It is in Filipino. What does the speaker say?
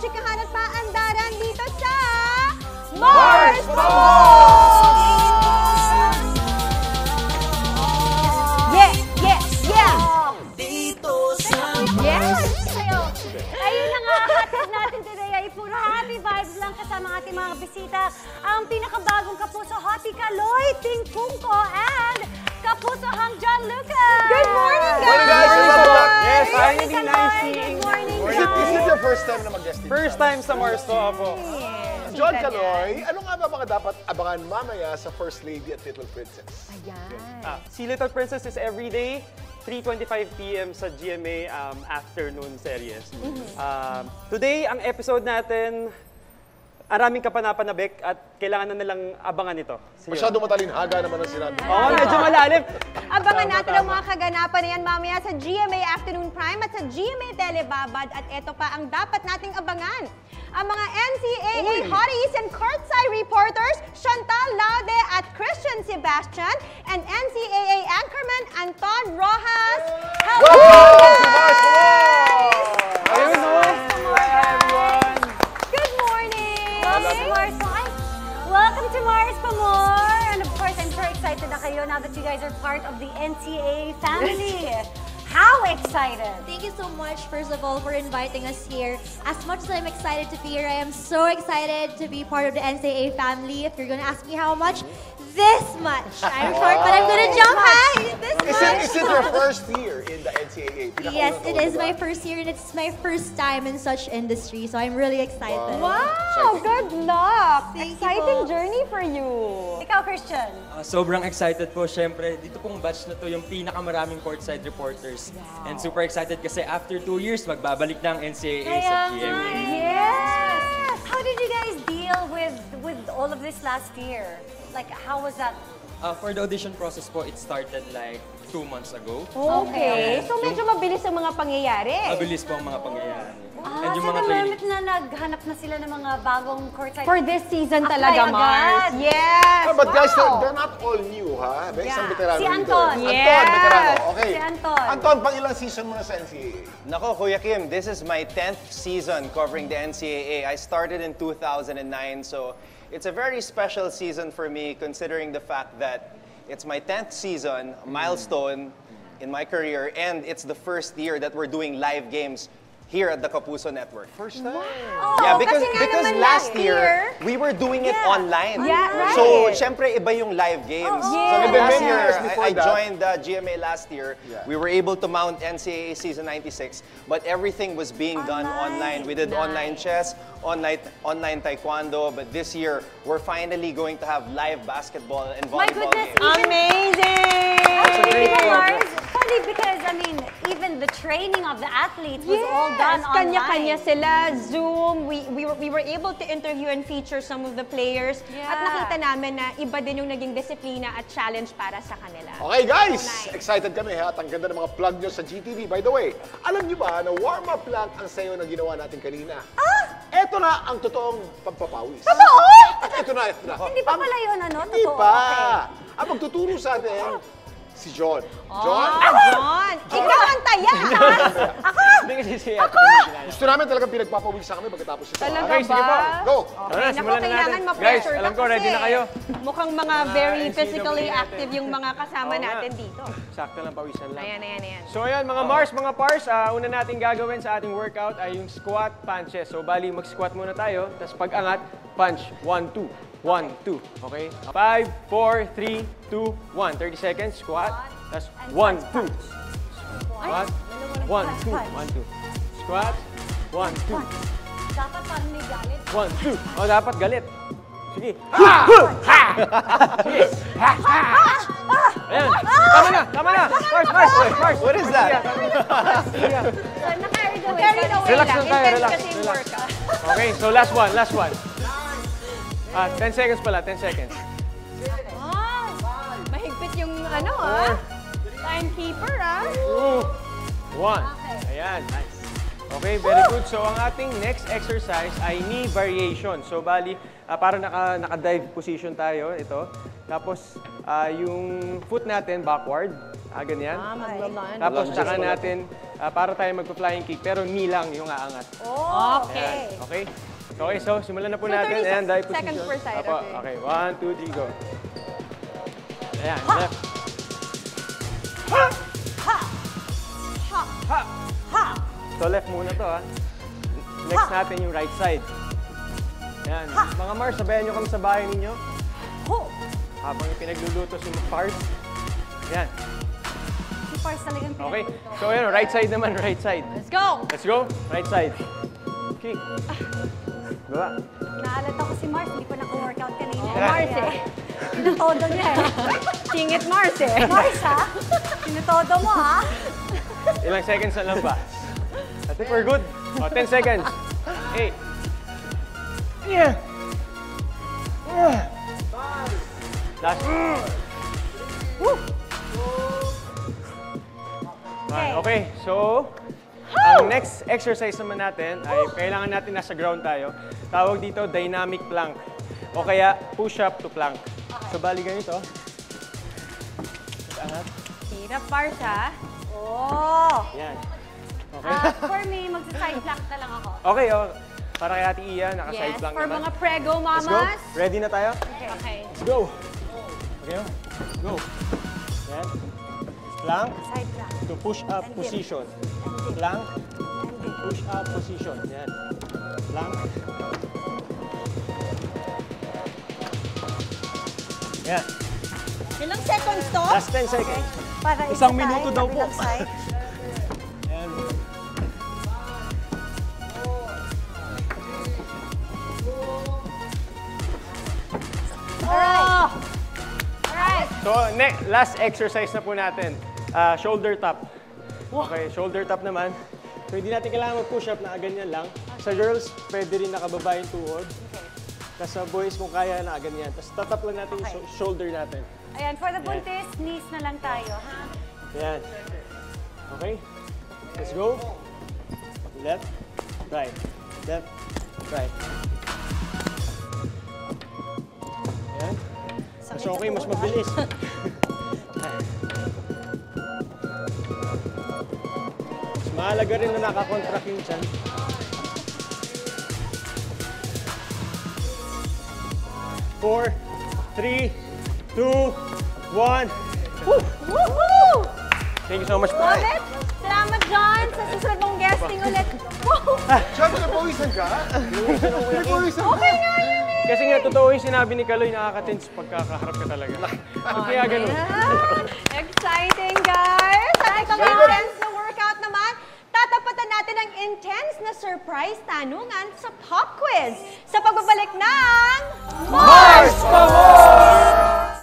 chikahan at paandaran dito sa Mars Mo! Ayun na nga, hatid natin today ay puro happy vibes lang kasama ating mga bisita. Ang pinakabagong Kapuso Hottie Kaloy, Ting Pungko, and Kapuso Hang John Lucas! Good morning, guys! Morning, guys! Yes, finally nice seeing. Good morning, Is it your first time na mag-guesting? First time sa Mars to ako. John Kaloy, ano nga ba mga dapat abangan mamaya sa First Lady at Little Princess? Ayan. Si Little Princess is everyday, 3:25 PM sa GMA afternoon series. Today, ang episode natin, maraming kapanapanabik at kailangan na nilang abangan ito. Masyado matalinhaga naman ang sinabi. Oo, medyo malalim. Abangan natin ang mga kaganapan na yan mamaya sa GMA Afternoon Prime at sa GMA Telebabad. At ito pa ang dapat nating abangan. Ang mga NCAA hotties and courtside reporters, Chantal Laude at Christian Sebastian, and NCAA anchorman Anton Rojas. Hello, guys! Ayun, no? Hi, everyone. Good morning! Welcome to Mars Pa. Welcome to Mars Pa more! And of course, I'm so excited na kayo now that you guys are part of the NCAA family. How excited! Thank you so much, first of all, for inviting us here. As much as I'm excited to be here, I am so excited to be part of the NCAA family. If you're gonna ask me how much, this much. I'm short, but I'm gonna jump high. This much. Is it your first year in the NCAA? Yes, it is my first year, and it's my first time in such industry, so I'm really excited. Wow! Good luck! Thank you Exciting po. journey for you. Ikaw, Christian. Sobrang excited po, syempre. Dito pong batch na to yung pinakamaraming courtside reporters. Wow. And super excited kasi after 2 years, magbabalik na ang NCAA sa GMA. Yes! How did you guys deal with all of this last year? Like, how was that? For the audition process po, it started like 2 months ago. Okay. So medyo mabilis ang mga pangyayari. Mabilis po ang mga pangyayari. So the moment na naghanap na sila ng mga bagong courtside. For this season Apply talaga, agad. Mars. Yes! But guys, wow. they're not all new, ha? May isang veterano Si dito. Anton. Yes. Anton, veterano. Okay. Si Anton. Anton, pang ilang season mo na sa NCAA? Nako, Kuya Kim, this is my 10th season covering the NCAA. I started in 2009, so it's a very special season for me considering the fact that it's my 10th season, a milestone in my career, and it's the first year that we're doing live games here at the Kapuso Network. First time. Yeah, because kasi nga naman last last year, year, we were doing it online. Yeah, right. So, syempre, iba yung live games. So, And then last many year, years before I that- joined the GMA last year. Yeah. We were able to mount NCAA Season 96, but everything was being done online. We did online chess, online taekwondo, but this year, we're finally going to have live basketball and My volleyball goodness, games. Amazing! Mars, funny because, I mean, even the training of the athletes was all done online. Kanya-kanya sila, Zoom. We were able to interview and feature some of the players. Yeah. At nakita namin na iba din yung naging disiplina at challenge para sa kanila. Okay guys, excited kami ha at ang ganda ng mga plug nyo sa GTV. By the way, alam nyo ba na warm-up lang ang sayo na ginawa natin kanina? Eto na ang totoong pagpapawis. Totoo? Ito na, ito na. Hindi pa pala yun, ano? Hindi Totoo. pa. Okay. Ang magtuturo sa atin, si John. John! Ikaw ang taya! Hindi kasi siya. Gusto namin talagang pinagpapawisan kami pagkatapos ito. Talaga Okay, sige po. ba? Go! Tara na, Naku, simulan na kailangan natin. Guys, ma-pressure alam ko, ready na kayo. Mukhang mga very NCAA physically natin. active yung mga kasama Oo nga. natin dito. Sakto lang, pawisan lang. Ayan. So ayan, mga Mars, mga Pars, una natin gagawin sa ating workout ay yung squat punches. So bali, mag-squat muna tayo, tapos pag-angat, punch, 1, 2. 1, 2. Okay? 5, 4, 3, 2, 1. 30 seconds, squat. Tapos 1, 2. Squat. 1, 2. 1, 2. Squat. 1, 2. Dapat parang may galit. 1, 2. Oh, dapat galit. Sige. Ayan. Tama na. Mars. What is that? Carried away Relax lang. lang tayo, Intense relax, kasi yung relax. workout. Okay, so last one. 10 seconds pala, 10 seconds. Mahigpit yung timekeeper 2, 1. Ayan, nice. Okay, very good. So ang ating next exercise ay knee variation. So bali, para naka-dive position tayo, ito. Tapos yung foot natin backward, ganyan. Magbaban. Tapos saka natin para tayo magpa-flying kick, pero knee lang yung aangat. Okay. Ayan, okay? Okay, so simulan na po So, natin. 30 Ayan, dive seconds position. per side, Apo, okay. okay, 1, 2, 3, go. Ayan, left. So left muna to, ha. Next natin yung right side. Ayan. Mga Mars, sabayan nyo kami sa bahay ninyo. Habang pinagluluto si Mars. Ayan. Si Pars talagang Okay. So ayan, right side naman, right side. Let's go! Let's go. Right side. Okay. Baba. Naalala ko si Mars, hindi pa naka-workout kanina. Mars eh. Pinatodo niya eh. Singit Mars eh. Mars ha? Pinatodo mo ha? Ilang seconds na lang ba? I think we're good. Oh, 10 seconds. 8. Yeah. Last. Okay, so ang next exercise naman natin ay kailangan natin nasa ground tayo. Tawag dito dynamic plank o kaya push-up to plank. So bali ganito. Angat. Hirap, Mars ha. Yan. For me, magsa-side plank na lang ako. Okay, oh. Para kay Ate Iya, naka-side Yes, plank for naman. mga prego Let's go. mamas. Ready na tayo? Okay. Let's go. Okay, oh. Go. Yan. Plank Side plank. to push up position. Plank, push up position. Yan. Plank. Yan. Ilang seconds to? Last 10 seconds. Para Isang isa minuto tayo, daw po. kabilang side. Yan. Alright. Alright. So, last exercise na po natin. Shoulder tap. Okay, shoulder tap naman. So, hindi natin kailangan mag-push up na ganyan lang. Sa girls, pwede rin nakababa yung tuhod. Tapos sa boys, kung kaya na ganyan. Tapos tatap lang natin yung shoulder natin. Ayan, for the buntis, knees na lang tayo, ha? Ayan. Okay? Let's go. Left, right. Left, right. Ayan. Mas okay, mas mabilis. Mas mahalaga rin na nakakontract yung tiyan. 4, 3, 2, 1. Woohoo! Thank you so much, Love Pai. it! Salamat, John, sa susunod mong guesting ulit. Woo! John, napawisan ka? Napawisan ka? Okay nga yun eh! Kasi nga, totoo yung sinabi ni Kaloy, nakaka-tense pagkakaharap ka talaga. Kaya ganun. Ayan. Exciting, guys! At itong intense na workout naman, tatapatan natin ang intense na surprise tanungan sa pop quiz sa pagbabalik ng